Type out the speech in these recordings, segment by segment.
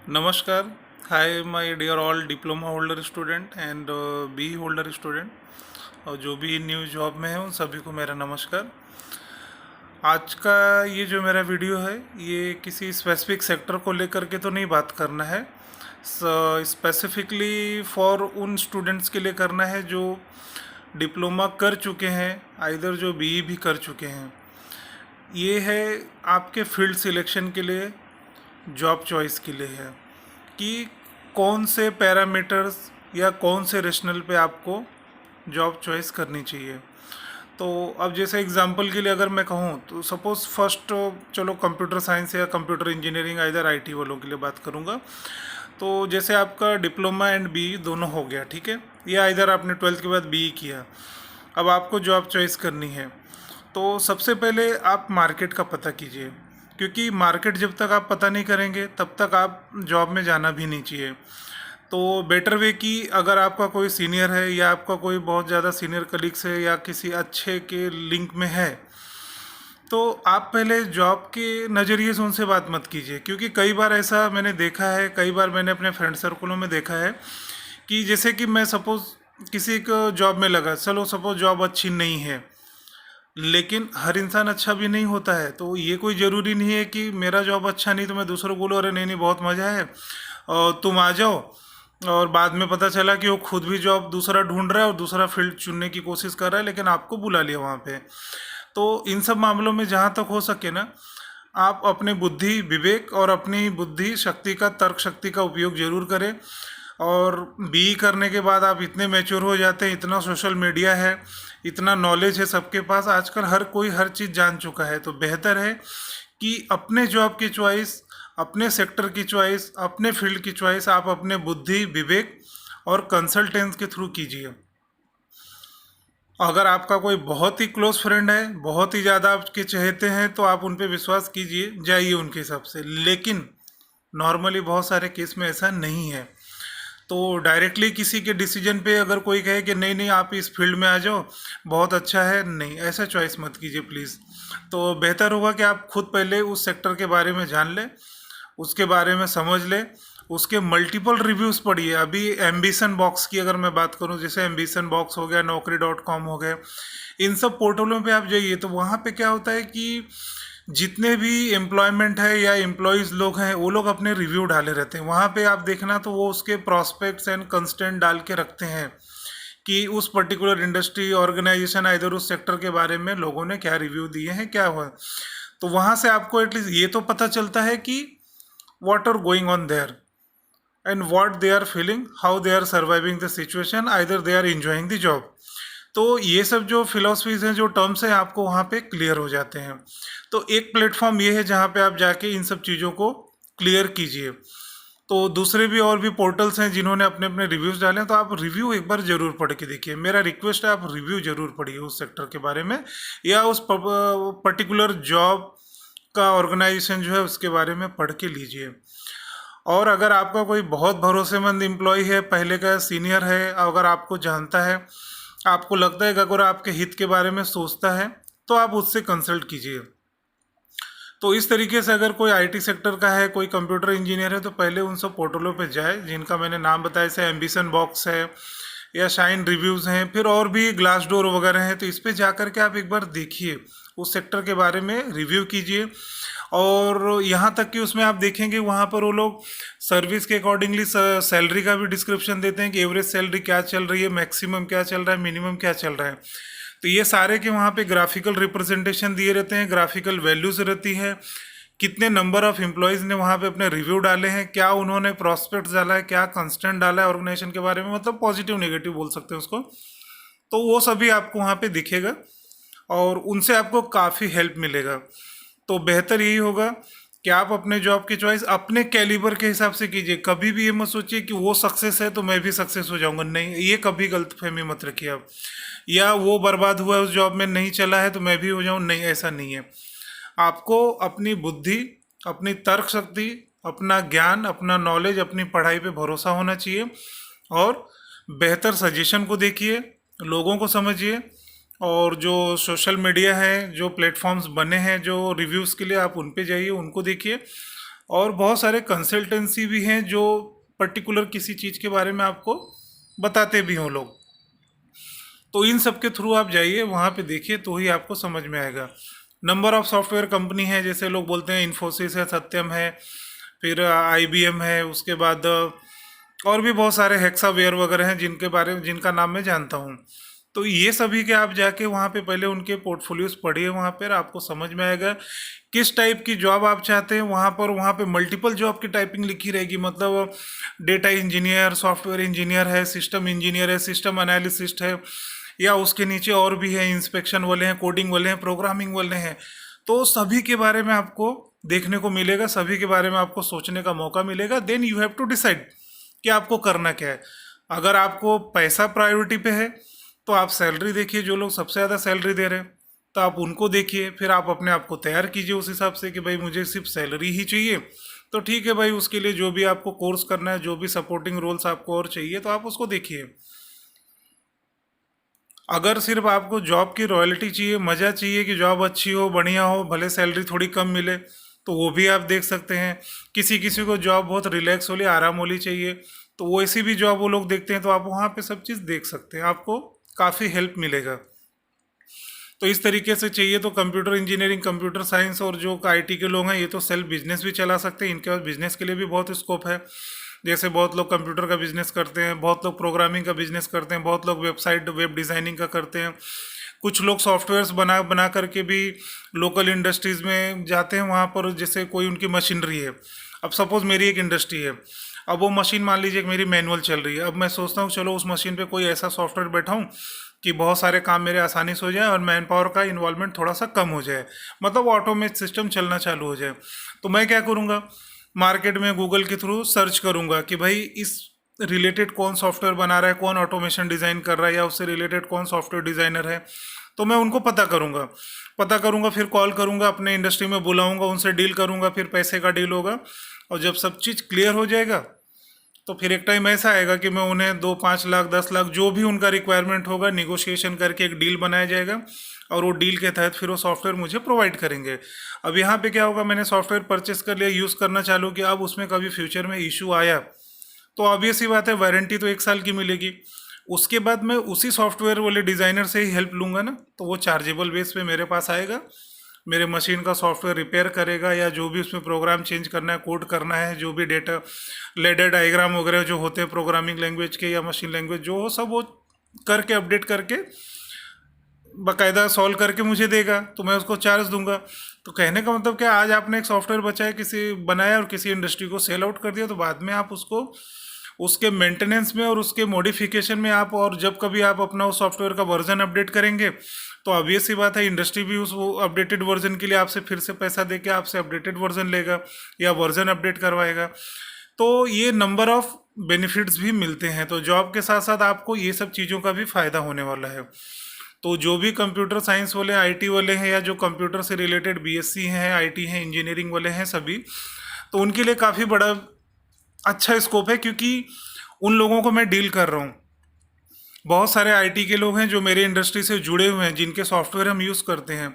नमस्कार। Hi my dear all diploma holder student and B holder student और जो भी न्यू जॉब में है उन सभी को मेरा नमस्कार। आज का ये जो मेरा वीडियो है ये किसी स्पेसिफिक सेक्टर को लेकर के तो नहीं बात करना है, स्पेसिफिकली फॉर उन स्टूडेंट्स के लिए करना है जो डिप्लोमा कर चुके हैं, आइदर जो बीई भी कर चुके हैं। ये है आपके फील्ड सिलेक्शन के लिए, जॉब चॉइस के लिए है कि कौन से पैरामीटर्स या कौन से रेशनल पे आपको जॉब चॉइस करनी चाहिए। तो अब जैसे एग्जांपल के लिए अगर मैं कहूँ तो सपोज़ फर्स्ट, चलो कंप्यूटर साइंस या कंप्यूटर इंजीनियरिंग इधर आईटी वालों के लिए बात करूँगा। तो जैसे आपका डिप्लोमा एंड बी दोनों हो गया, ठीक है, या इधर आपने ट्वेल्थ के बाद बी किया, अब आपको जॉब चॉइस करनी है। तो सबसे पहले आप मार्केट का पता कीजिए, क्योंकि मार्केट जब तक आप पता नहीं करेंगे तब तक आप जॉब में जाना भी नहीं चाहिए। तो बेटर वे कि अगर आपका कोई सीनियर है या आपका कोई बहुत ज़्यादा सीनियर कलीग्स है या किसी अच्छे के लिंक में है, तो आप पहले जॉब के नज़रिए से उनसे बात मत कीजिए। क्योंकि कई बार ऐसा मैंने देखा है, कई बार मैंने अपने फ्रेंड सर्कलों में देखा है कि जैसे कि मैं सपोज़ किसी को जॉब में लगा, चलो सपोज़ जॉब अच्छी नहीं है, लेकिन हर इंसान अच्छा भी नहीं होता है। तो ये कोई ज़रूरी नहीं है कि मेरा जॉब अच्छा नहीं तो मैं दूसरों को बोलूँ अरे नहीं नहीं बहुत मज़ा है और तुम आ जाओ, और बाद में पता चला कि वो खुद भी जॉब दूसरा ढूंढ रहा है और दूसरा फील्ड चुनने की कोशिश कर रहा है, लेकिन आपको बुला लिया वहाँ पे। तो इन सब मामलों में जहाँ तक हो सके ना, आप अपने बुद्धि विवेक और अपनी बुद्धि शक्ति का, तर्क शक्ति का उपयोग जरूर करें। और बी करने के बाद आप इतने मैच्योर हो जाते हैं, इतना सोशल मीडिया है, इतना नॉलेज है सबके पास, आजकल हर कोई हर चीज़ जान चुका है। तो बेहतर है कि अपने जॉब की चॉइस, अपने सेक्टर की चॉइस, अपने फील्ड की चॉइस आप अपने बुद्धि विवेक और कंसल्टेंस के थ्रू कीजिए। अगर आपका कोई बहुत ही क्लोज फ्रेंड है, बहुत ही ज़्यादा आपके चहेते हैं, तो आप उन पर विश्वास कीजिए, जाइए उनके हिसाब से। लेकिन नॉर्मली बहुत सारे केस में ऐसा नहीं है। तो डायरेक्टली किसी के डिसीजन पे अगर कोई कहे कि नहीं नहीं आप इस फील्ड में आ जाओ बहुत अच्छा है, नहीं, ऐसा चॉइस मत कीजिए प्लीज़। तो बेहतर होगा कि आप खुद पहले उस सेक्टर के बारे में जान लें, उसके बारे में समझ लें, उसके मल्टीपल रिव्यूज़ पढ़िए। अभी एम्बिशन बॉक्स की अगर मैं बात करूं, जैसे एम्बिशन बॉक्स हो गया, naukri.com हो गए, इन सब पोर्टलों पे आप जाइए। तो वहाँ पे क्या होता है कि जितने भी एम्प्लॉयमेंट है या एम्प्लॉयज़ लोग हैं वो लोग अपने रिव्यू डाले रहते हैं वहाँ पे। आप देखना तो वो उसके प्रॉस्पेक्ट्स एंड कंस्टेंट डाल के रखते हैं कि उस पर्टिकुलर इंडस्ट्री ऑर्गेनाइजेशन इधर उस सेक्टर के बारे में लोगों ने क्या रिव्यू दिए हैं, क्या हुआ। तो वहाँ से आपको एटलीस्ट ये तो पता चलता है कि what are going on there and what they are feeling, how they are surviving the situation, either they are enjoying the job। तो ये सब जो फिलोसफीज हैं, जो टर्म्स हैं, आपको वहाँ पे क्लियर हो जाते हैं। तो एक प्लेटफॉर्म ये है जहाँ पे आप जाके इन सब चीज़ों को क्लियर कीजिए। तो दूसरे भी और भी पोर्टल्स हैं जिन्होंने अपने अपने रिव्यूज़ डाले हैं, तो आप रिव्यू एक बार ज़रूर पढ़ के देखिए। मेरा रिक्वेस्ट है आप रिव्यू ज़रूर पढ़िए उस सेक्टर के बारे में या उस पर्टिकुलर जॉब का ऑर्गेनाइजेशन जो है उसके बारे में पढ़ के लीजिए। और अगर आपका कोई बहुत भरोसेमंद एम्प्लॉय है, पहले का सीनियर है, अगर आपको जानता है, आपको लगता है कि अगर आपके हित के बारे में सोचता है, तो आप उससे कंसल्ट कीजिए। तो इस तरीके से अगर कोई आईटी सेक्टर का है, कोई कंप्यूटर इंजीनियर है, तो पहले उन सब पोर्टलों पे जाए जिनका मैंने नाम बताया, जैसे एम्बिशन बॉक्स है या शाइन रिव्यूज़ हैं, फिर और भी ग्लास डोर वगैरह हैं। तो इस पर जा कर के आप एक बार देखिए, उस सेक्टर के बारे में रिव्यू कीजिए। और यहाँ तक कि उसमें आप देखेंगे वहाँ पर वो लोग सर्विस के अकॉर्डिंगली सैलरी का भी डिस्क्रिप्शन देते हैं कि एवरेज सैलरी क्या चल रही है, मैक्सिमम क्या चल रहा है, मिनिमम क्या चल रहा है। तो ये सारे के वहाँ पे ग्राफिकल रिप्रेजेंटेशन दिए रहते हैं, ग्राफिकल वैल्यूज़ रहती है, कितने नंबर ऑफ एम्प्लॉयज़ ने वहाँ पे अपने रिव्यू डाले हैं, क्या उन्होंने प्रॉस्पेक्ट्स डाला है, क्या कंस्टेंट डाला है ऑर्गेनाइजेशन के बारे में, मतलब पॉजिटिव नेगेटिव बोल सकते हैं उसको। तो वो सभी आपको वहाँ पे दिखेगा और उनसे आपको काफ़ी हेल्प मिलेगा। तो बेहतर यही होगा कि आप अपने जॉब की चॉइस अपने कैलिबर के हिसाब से कीजिए। कभी भी ये मत सोचिए कि वो सक्सेस है तो मैं भी सक्सेस हो जाऊंगा, नहीं, ये कभी गलतफहमी मत रखिए आप। या वो बर्बाद हुआ उस जॉब में, नहीं चला है तो मैं भी हो जाऊं, नहीं, ऐसा नहीं है। आपको अपनी बुद्धि, अपनी तर्क शक्ति, अपना ज्ञान, अपना नॉलेज, अपनी पढ़ाई पे भरोसा होना चाहिए और बेहतर सजेशन को देखिए, लोगों को समझिए। और जो सोशल मीडिया है, जो प्लेटफॉर्म्स बने हैं जो रिव्यूज़ के लिए, आप उन पे जाइए, उनको देखिए और बहुत सारे कंसल्टेंसी भी हैं जो पर्टिकुलर किसी चीज़ के बारे में आपको बताते भी हों लोग। तो इन सब के थ्रू आप जाइए, वहाँ पे देखिए, तो ही आपको समझ में आएगा। नंबर ऑफ सॉफ्टवेयर कंपनी है, जैसे लोग बोलते हैं इन्फोसिस है, सत्यम है, फिर IBM है, उसके बाद और भी बहुत सारे हेक्सावेयर वगैरह हैं जिनके बारे में, जिनका नाम मैं जानता हूँ। तो ये सभी के आप जाके वहाँ पे पहले उनके पोर्टफोलियोज पढ़िए, वहाँ पर आपको समझ में आएगा किस टाइप की जॉब आप चाहते हैं। वहाँ पे मल्टीपल जॉब की टाइपिंग लिखी रहेगी, मतलब डेटा इंजीनियर, सॉफ्टवेयर इंजीनियर है, सिस्टम इंजीनियर है, सिस्टम एनालिसिस्ट है, या उसके नीचे और भी है, इंस्पेक्शन वाले हैं, कोडिंग वाले हैं, प्रोग्रामिंग वाले हैं। तो सभी के बारे में आपको देखने को मिलेगा, सभी के बारे में आपको सोचने का मौका मिलेगा। Then you have to decide कि आपको करना क्या है। अगर आपको पैसा प्रायोरिटी पे है तो आप सैलरी देखिए, जो लोग सबसे ज़्यादा सैलरी दे रहे हैं तो आप उनको देखिए, फिर आप अपने आप को तैयार कीजिए उस हिसाब से कि भाई मुझे सिर्फ सैलरी ही चाहिए, तो ठीक है भाई, उसके लिए जो भी आपको कोर्स करना है, जो भी सपोर्टिंग रोल्स आपको और चाहिए तो आप उसको देखिए। अगर सिर्फ आपको जॉब की रॉयल्टी चाहिए, मज़ा चाहिए कि जॉब अच्छी हो, बढ़िया हो, भले सैलरी थोड़ी कम मिले, तो वो भी आप देख सकते हैं। किसी किसी को जॉब बहुत रिलैक्स वाली, आराम वाली चाहिए, तो वो ऐसी भी जॉब वो लोग देखते हैं, तो आप वहाँ पे सब चीज़ देख सकते हैं, आपको काफ़ी हेल्प मिलेगा। तो इस तरीके से चाहिए तो कंप्यूटर इंजीनियरिंग, कंप्यूटर साइंस और जो IT के लोग हैं, ये तो सेल्फ बिजनेस भी चला सकते हैं, इनके पास बिजनेस के लिए भी बहुत स्कोप है। जैसे बहुत लोग कंप्यूटर का बिजनेस करते हैं, बहुत लोग प्रोग्रामिंग का बिजनेस करते हैं, बहुत लोग वेबसाइट वेब डिज़ाइनिंग का करते हैं, कुछ लोग सॉफ्टवेयर्स बना बना करके भी लोकल इंडस्ट्रीज़ में जाते हैं। वहाँ पर जैसे कोई उनकी मशीनरी है, अब सपोज़ मेरी एक इंडस्ट्री है, अब वो मशीन मान लीजिए कि मेरी मैनुअल चल रही है, अब मैं सोचता हूँ चलो उस मशीन पे कोई ऐसा सॉफ्टवेयर बैठाऊँ कि बहुत सारे काम मेरे आसानी से हो जाए और मैन पावर का इन्वॉल्वमेंट थोड़ा सा कम हो जाए, मतलब ऑटोमेट सिस्टम चलना चालू हो जाए। तो मैं क्या करूँगा, मार्केट में गूगल के थ्रू सर्च करूँगा कि भाई इस रिलेटेड कौन सॉफ्टवेयर बना रहा है, कौन ऑटोमेशन डिज़ाइन कर रहा है, या उससे रिलेटेड कौन सॉफ्टवेयर डिज़ाइनर है, तो मैं उनको पता करूँगा, फिर कॉल करूँगा, अपने इंडस्ट्री में बुलाऊँगा, उनसे डील करूँगा, फिर पैसे का डील होगा, और जब सब चीज़ क्लियर हो जाएगा तो फिर एक टाइम ऐसा आएगा कि मैं उन्हें 2-5 लाख 10 लाख जो भी उनका रिक्वायरमेंट होगा, निगोशिएशन करके एक डील बनाया जाएगा, और वो डील के तहत फिर वो सॉफ्टवेयर मुझे प्रोवाइड करेंगे। अब यहाँ पे क्या होगा, मैंने सॉफ्टवेयर परचेस कर लिया, यूज़ करना चालू किया, अब उसमें कभी फ्यूचर में इशू आया तो ऑब्वियस सी बात है, वारंटी तो 1 साल की मिलेगी। उसके बाद मैं उसी सॉफ्टवेयर वाले डिज़ाइनर से ही हेल्प लूँगा ना, तो वो चार्जेबल बेस पे मेरे पास आएगा, मेरे मशीन का सॉफ्टवेयर रिपेयर करेगा, या जो भी उसमें प्रोग्राम चेंज करना है, कोड करना है, जो भी डेटा लेडर डायग्राम वगैरह जो होते हैं प्रोग्रामिंग लैंग्वेज के या मशीन लैंग्वेज जो हो, सब वो करके अपडेट करके बाकायदा सॉल्व करके मुझे देगा, तो मैं उसको चार्ज दूंगा। तो कहने का मतलब क्या, आज आपने एक सॉफ्टवेयर बनाया और किसी इंडस्ट्री को सेल आउट कर दिया, तो बाद में आप उसको उसके मेंटेनेंस में और उसके मॉडिफिकेशन में आप, और जब कभी आप अपना उस सॉफ्टवेयर का वर्जन अपडेट करेंगे तो ऑब्वियस सी बात है, इंडस्ट्री भी उस अपडेटेड वर्जन के लिए आपसे फिर से पैसा दे के आपसे अपडेटेड वर्जन लेगा या वर्जन अपडेट करवाएगा। तो ये नंबर ऑफ बेनिफिट्स भी मिलते हैं। तो जॉब के साथ साथ आपको ये सब चीज़ों का भी फ़ायदा होने वाला है। तो जो भी कंप्यूटर साइंस वाले, IT वाले हैं, या जो कंप्यूटर से रिलेटेड BSc हैं, IT हैं, इंजीनियरिंग वाले हैं सभी, तो उनके लिए काफ़ी बड़ा अच्छा स्कोप है, क्योंकि उन लोगों को मैं डील कर रहा हूँ। बहुत सारे IT के लोग हैं जो मेरे इंडस्ट्री से जुड़े हुए हैं, जिनके सॉफ्टवेयर हम यूज़ करते हैं।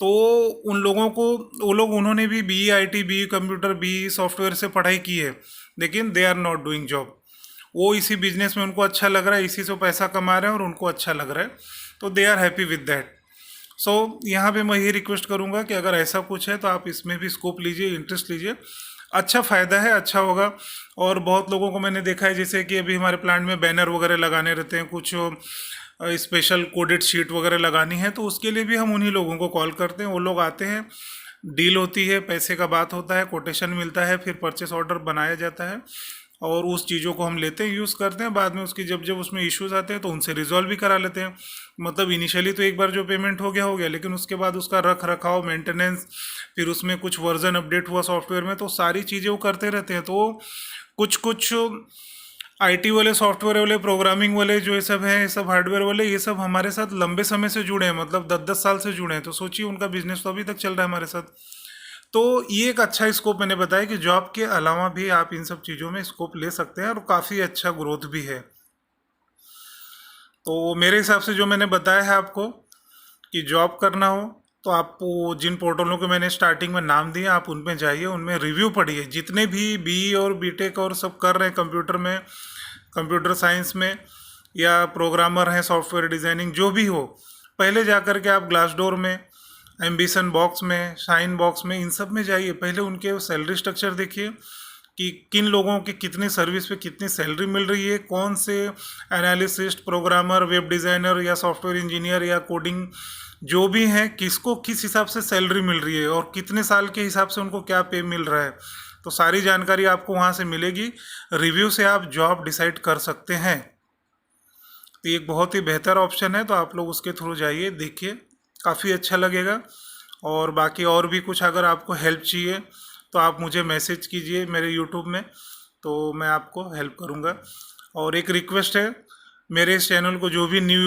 तो उन लोगों को, वो लोग, उन्होंने भी BE IT, BE computer, BE software से पढ़ाई की है, लेकिन they are not doing job. वो इसी बिजनेस में उनको अच्छा लग रहा है, इसी से पैसा कमा रहे हैं और उनको अच्छा लग रहा है, तो they are happy with that. So यहाँ पे मैं ये रिक्वेस्ट करूँगा कि अगर ऐसा कुछ है तो आप इसमें भी स्कोप लीजिए, इंटरेस्ट लीजिए, अच्छा फ़ायदा है, अच्छा होगा। और बहुत लोगों को मैंने देखा है, जैसे कि अभी हमारे प्लांट में बैनर वगैरह लगाने रहते हैं, कुछ स्पेशल कोडेड शीट वगैरह लगानी है, तो उसके लिए भी हम उन्हीं लोगों को कॉल करते हैं, वो लोग आते हैं, डील होती है, पैसे का बात होता है, कोटेशन मिलता है, फिर परचेस ऑर्डर बनाया जाता है, और उस चीज़ों को हम लेते हैं, यूज़ करते हैं। बाद में उसकी जब जब उसमें इश्यूज आते हैं तो उनसे रिजॉल्व भी करा लेते हैं। मतलब इनिशियली तो एक बार जो पेमेंट हो गया, लेकिन उसके बाद उसका रख रखाव, मेंटेनेंस, फिर उसमें कुछ वर्जन अपडेट हुआ सॉफ्टवेयर में, तो सारी चीज़ें वो करते रहते हैं। तो कुछ कुछ IT वाले, सॉफ्टवेयर वाले, प्रोग्रामिंग वाले जो ये सब हैं, ये सब हार्डवेयर वाले, ये सब हमारे साथ लंबे समय से जुड़े हैं, मतलब 10-10 साल से जुड़े हैं। तो सोचिए, उनका बिजनेस तो अभी तक चल रहा है हमारे साथ। तो ये एक अच्छा स्कोप मैंने बताया कि जॉब के अलावा भी आप इन सब चीज़ों में स्कोप ले सकते हैं, और काफ़ी अच्छा ग्रोथ भी है। तो मेरे हिसाब से जो मैंने बताया है आपको, कि जॉब करना हो तो आप वो जिन पोर्टलों के मैंने स्टार्टिंग में नाम दिए आप उन पे जाइए, उनमें रिव्यू पढ़िए। जितने भी बी और बीटेक और सब कर रहे हैं कंप्यूटर में, कंप्यूटर साइंस में, या प्रोग्रामर हैं, सॉफ्टवेयर डिज़ाइनिंग जो भी हो, पहले जा कर के आप ग्लासडोर में, एम्बिशन बॉक्स में, शाइन बॉक्स में, इन सब में जाइए। पहले उनके सैलरी स्ट्रक्चर देखिए कि किन लोगों की कितनी सर्विस पे कितनी सैलरी मिल रही है, कौन से एनालिसिस्ट, प्रोग्रामर, वेब डिज़ाइनर या सॉफ्टवेयर इंजीनियर या कोडिंग जो भी हैं, किसको किस हिसाब से सैलरी मिल रही है और कितने साल के हिसाब से उनको क्या पे मिल रहा है। तो सारी जानकारी आपको वहाँ से मिलेगी। रिव्यू से आप जॉब डिसाइड कर सकते हैं। तो ये एक बहुत ही बेहतर ऑप्शन है, तो आप लोग उसके थ्रू जाइए, देखिए, काफ़ी अच्छा लगेगा। और बाकी और भी कुछ अगर आपको हेल्प चाहिए तो आप मुझे मैसेज कीजिए मेरे यूट्यूब में, तो मैं आपको हेल्प करूँगा। और एक रिक्वेस्ट है, मेरे इस चैनल को जो भी न्यू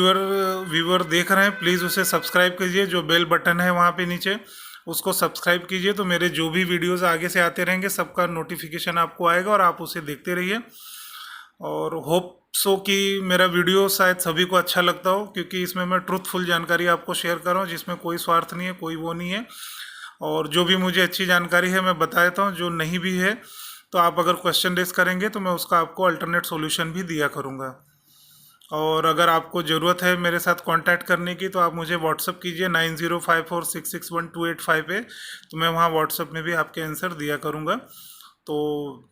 व्यूअर देख रहे हैं प्लीज़ उसे सब्सक्राइब कीजिए। जो बेल बटन है वहाँ पे नीचे उसको सब्सक्राइब कीजिए, तो मेरे जो भी वीडियोस आगे से आते रहेंगे सबका नोटिफिकेशन आपको आएगा और आप उसे देखते रहिए। और होप सो कि मेरा वीडियो शायद सभी को अच्छा लगता हो, क्योंकि इसमें मैं ट्रुथफुल जानकारी आपको शेयर कर रहा हूँ, जिसमें कोई स्वार्थ नहीं है, कोई वो नहीं है। और जो भी मुझे अच्छी जानकारी है मैं बता देता हूँ, जो नहीं भी है तो आप अगर क्वेश्चन रेस करेंगे तो मैं उसका आपको अल्टरनेट सॉल्यूशन भी दिया करूँगा। और अगर आपको ज़रूरत है मेरे साथ कांटेक्ट करने की तो आप मुझे व्हाट्सअप कीजिए 9054661285 पे, तो मैं वहाँ व्हाट्सअप में भी आपके आंसर दिया करूँगा। तो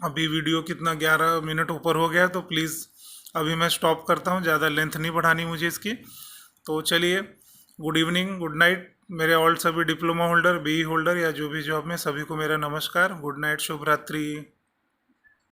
अभी वीडियो कितना 11 मिनट ऊपर हो गया, तो प्लीज़ अभी मैं स्टॉप करता हूँ, ज़्यादा लेंथ नहीं बढ़ानी मुझे इसकी। तो चलिए, गुड इवनिंग, गुड नाइट मेरे ऑल सभी डिप्लोमा होल्डर, बी होल्डर या जो भी जॉब में, सभी को मेरा नमस्कार, गुड नाइट, शुभ रात्रि।